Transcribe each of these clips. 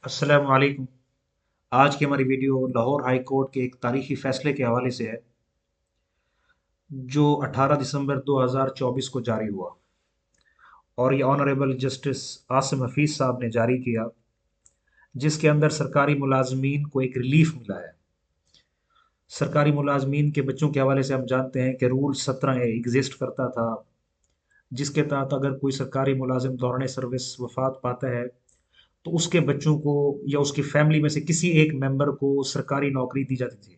अस्सलाम वालेकुम। आज की हमारी वीडियो लाहौर हाई कोर्ट के एक तारीखी फैसले के हवाले से है जो 18 दिसंबर 2024 को जारी हुआ और ये ऑनरेबल जस्टिस आसिम हफीज साहब ने जारी किया, जिसके अंदर सरकारी मुलाजमीन को एक रिलीफ मिला है। सरकारी मुलाजमीन के बच्चों के हवाले से हम जानते हैं कि रूल 17 एग्जिस्ट करता था, जिसके तहत अगर कोई सरकारी मुलाजिम दौरान सर्विस वफात पाता है तो उसके बच्चों को या उसकी फैमिली में से किसी एक मेंबर को सरकारी नौकरी दी जाती थी।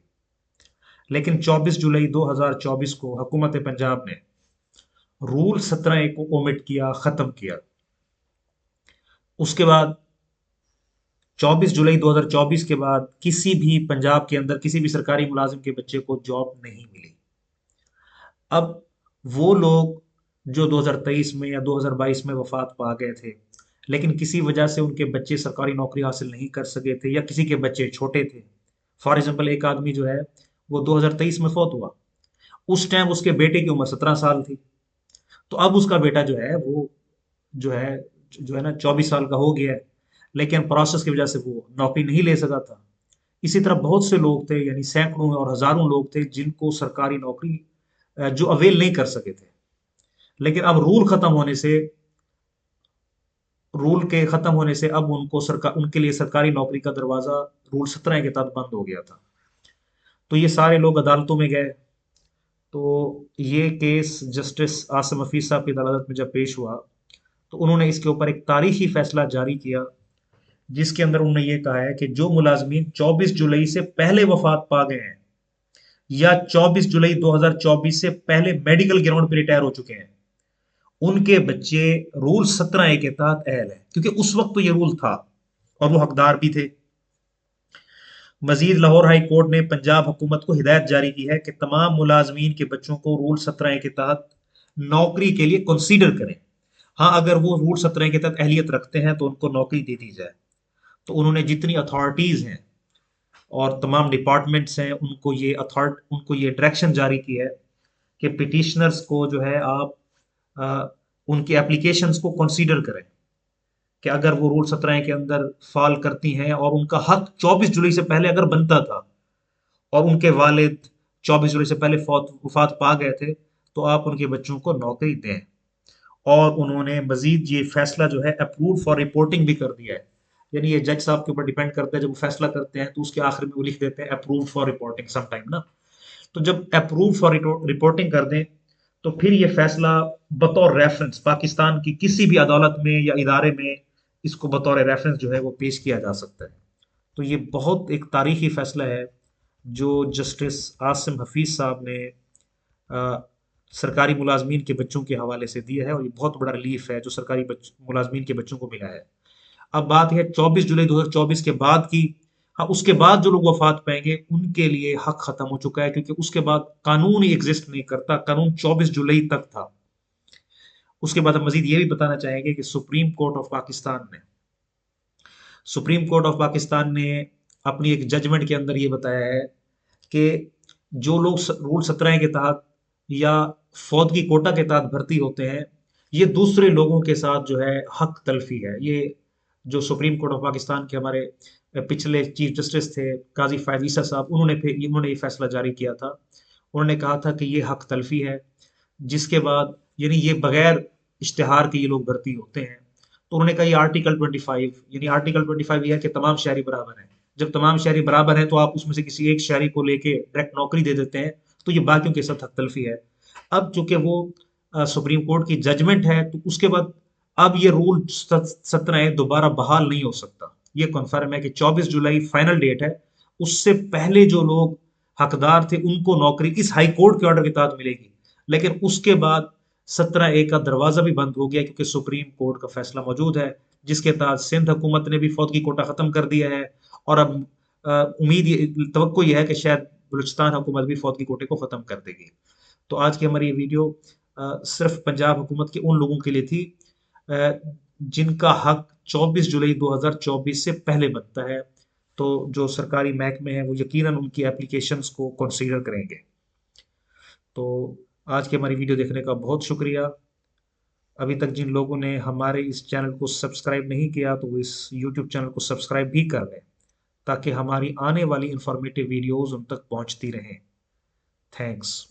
लेकिन 24 जुलाई 2024 को हुकूमत पंजाब ने रूल 17 को ओमिट किया, खत्म किया। उसके बाद 24 जुलाई 2024 के बाद किसी भी पंजाब के अंदर किसी भी सरकारी मुलाजिम के बच्चे को जॉब नहीं मिली। अब वो लोग जो 2023 में या 2022 में वफात पा गए थे, लेकिन किसी वजह से उनके बच्चे सरकारी नौकरी हासिल नहीं कर सके थे या किसी के बच्चे छोटे थे। फॉर एग्जाम्पल, एक आदमी जो है वो 2023 में फौत हुआ। उस टाइम उसके बेटे की उम्र 17 साल थी। तो अब उसका बेटा जो है वो जो है जो है ना 24 साल का हो गया है, लेकिन प्रोसेस की वजह से वो नौकरी नहीं ले सका था। इसी तरह बहुत से लोग थे, यानी सैकड़ों और हजारों लोग थे जिनको सरकारी नौकरी जो अवेल नहीं कर सके थे। लेकिन अब रूल के खत्म होने से अब उनको सरकार उनके लिए सरकारी नौकरी का दरवाजा रूल 17 के तहत बंद हो गया था। तो ये सारे लोग अदालतों में गए। तो ये केस जस्टिस आसिम हफीज साहब की अदालत में जब पेश हुआ तो उन्होंने इसके ऊपर एक तारीखी फैसला जारी किया, जिसके अंदर उन्होंने ये कहा है कि जो मुलाजमीन 24 जुलाई से पहले वफात पा गए हैं या 24 जुलाई 2024 से पहले मेडिकल ग्राउंड पर रिटायर हो चुके हैं, उनके बच्चे रूल 17 के तहत अहल है, क्योंकि उस वक्त तो ये रूल था और वो हकदार भी थे। मजीद लाहौर हाई कोर्ट ने पंजाब हुकूमत को हिदायत जारी की है कि तमाम मुलाजमीन के बच्चों को रूल 17 के तहत नौकरी के लिए कंसीडर करें। हाँ, अगर वो रूल 17 के तहत अहलियत रखते हैं तो उनको नौकरी दे दी जाए। तो उन्होंने जितनी अथॉरिटीज हैं और तमाम डिपार्टमेंट्स हैं उनको ये डायरेक्शन जारी की है कि पिटिशनर्स को जो है आप अ, उनकी एप्लीकेशंस को कंसीडर करें कि अगर वो रूल 17 के अंदर फॉल करती हैं और उनका हक 24 जुलाई से पहले अगर बनता था और उनके वालिद 24 जुलाई से पहले वफात पा गए थे, तो आप उनके बच्चों को नौकरी दें। और उन्होंने मजीद ये फैसला जो है अप्रूव फॉर रिपोर्टिंग भी कर दिया है। यानी ये जज साहब के ऊपर डिपेंड करता है, जब वो फैसला करते हैं तो उसके आखिर में वो लिख देते हैं अप्रूव फॉर रिपोर्टिंग समटाइम ना। तो जब अप्रूव फॉर रिपोर्टिंग कर दें तो फिर ये फैसला बतौर रेफरेंस पाकिस्तान की किसी भी अदालत में या इदारे में इसको बतौर रेफरेंस जो है वो पेश किया जा सकता है। तो ये बहुत एक तारीखी फैसला है जो जस्टिस आसिम हफीज साहब ने अ, सरकारी मुलाजमीन के बच्चों के हवाले से दिया है, और ये बहुत बड़ा रिलीफ है जो सरकारी मुलाजमीन के बच्चों को मिला है। अब बात है 24 जुलाई 2024 के बाद की। हाँ, उसके बाद जो लोग वफात पाएंगे उनके लिए हक खत्म हो चुका है, क्योंकि उसके बाद कानून ही एग्जिस्ट नहीं करता। कानून 24 जुलाई तक था। उसके बाद हम मजीद ये भी बताना चाहेंगे कि सुप्रीम कोर्ट ऑफ पाकिस्तान ने अपनी एक जजमेंट के अंदर ये बताया है कि जो लोग रूल 17 के तहत या फौज की कोटा के तहत भर्ती होते हैं, ये दूसरे लोगों के साथ जो है हक तलफी है। ये जो सुप्रीम कोर्ट ऑफ पाकिस्तान के हमारे पिछले चीफ जस्टिस थे काजी फायद ईसा साहब, उन्होंने ये फैसला जारी किया था। उन्होंने कहा था कि ये हक तलफी है, जिसके बाद यानी ये बगैर इश्तेहार के ये लोग भर्ती होते हैं। तो उन्होंने कहा ये आर्टिकल 25, यानी आर्टिकल 25 ये है कि तमाम शहरी बराबर हैं। जब तमाम शहरी बराबर हैं तो आप उसमें से किसी एक शहरी को लेके डायरेक्ट नौकरी दे देते हैं, तो ये बाकियों के साथ हक तलफी है। अब चूंकि वो सुप्रीम कोर्ट की जजमेंट है, तो उसके बाद अब ये रूल 17 दोबारा बहाल नहीं हो सकता। ये कन्फर्म है कि 24 जुलाई फाइनल डेट है। उससे पहले जो लोग हकदार थे उनको नौकरी इस हाई कोर्ट के ऑर्डर के तहत मिलेगी। लेकिन उसके बाद 17 का दरवाजा भी बंद हो गया, क्योंकि सुप्रीम कोर्ट का फैसला मौजूद है, जिसके तहत सिंध हुकूमत ने भी फौज की कोटा खत्म कर दिया है। और अब तवक्को यह है कि शायद बलूचिस्तान हुकूमत भी फौज की कोटे को खत्म कर देगी। तो आज की हमारी ये वीडियो सिर्फ पंजाब हुकूमत के उन लोगों के लिए थी अ, जिनका हक 24 जुलाई 2024 से पहले बनता है। तो जो सरकारी महकमे हैं वो यकीनन उनकी एप्लीकेशंस को कंसीडर करेंगे। तो आज की हमारी वीडियो देखने का बहुत शुक्रिया। अभी तक जिन लोगों ने हमारे इस चैनल को सब्सक्राइब नहीं किया तो वो इस यूट्यूब चैनल को सब्सक्राइब भी कर लें, ताकि हमारी आने वाली इंफॉर्मेटिव वीडियोस उन तक पहुंचती रहें। थैंक्स।